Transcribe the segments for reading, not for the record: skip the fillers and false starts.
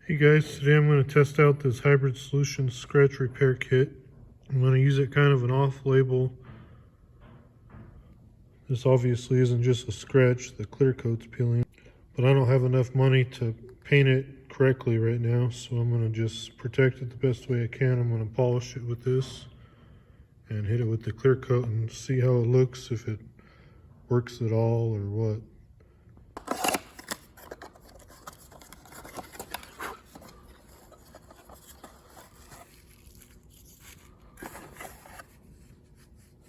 Hey guys, today I'm going to test out this Hybrid Solutions scratch repair kit. I'm going to use it kind of an off-label. This obviously isn't just a scratch, the clear coat's peeling. But I don't have enough money to paint it correctly right now, so I'm going to just protect it the best way I can. I'm going to polish it with this and hit it with the clear coat and see how it looks, if it works at all or what.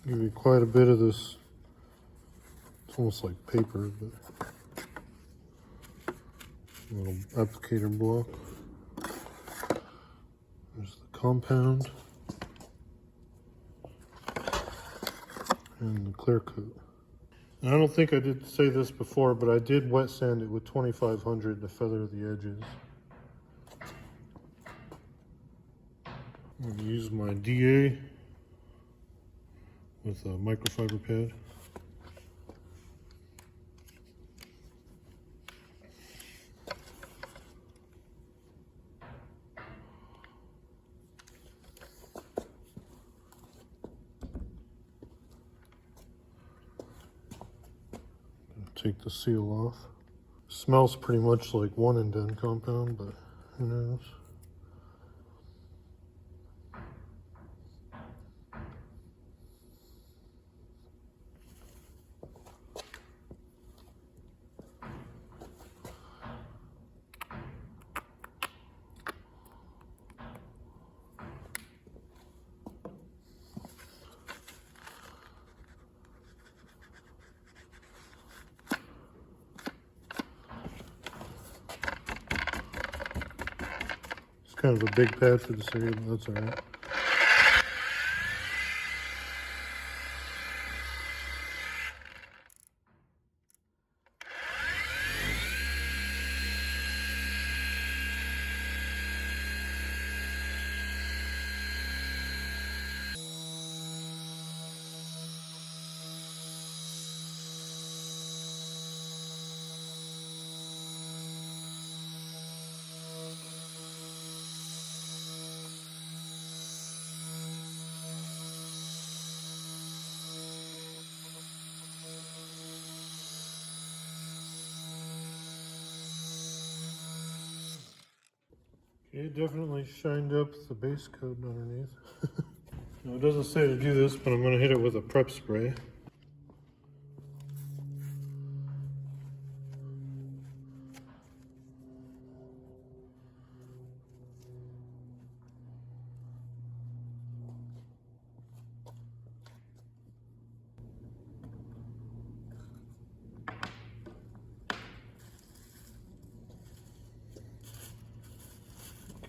Give you quite a bit of this. It's almost like paper, but a little applicator block. There's the compound and the clear coat. And I don't think I did say this before, but I did wet sand it with 2500 to feather the edges. I'm going to use my DA with a microfiber pad. Take the seal off. Smells pretty much like one and done compound, but who knows? Kind of a big pad for this area, but that's all right. It definitely shined up the base coat underneath. Now, it doesn't say to do this, but I'm going to hit it with a prep spray.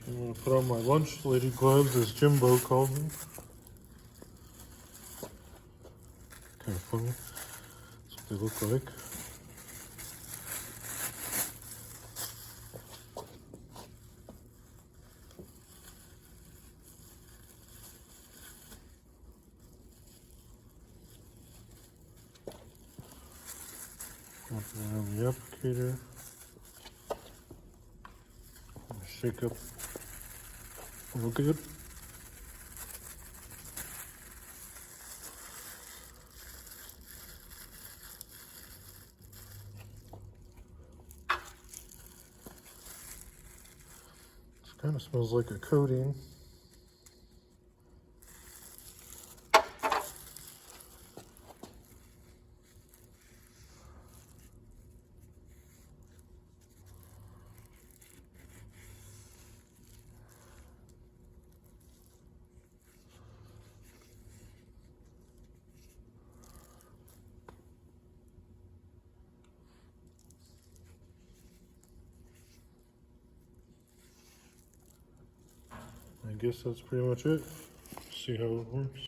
I'm going to put on my lunch lady gloves, as Jimbo calls them. Kind of funny. That's what they look like. Wrap it around the applicator. Shake up real good. This kind of smells like a coating. I guess that's pretty much it. See how it works.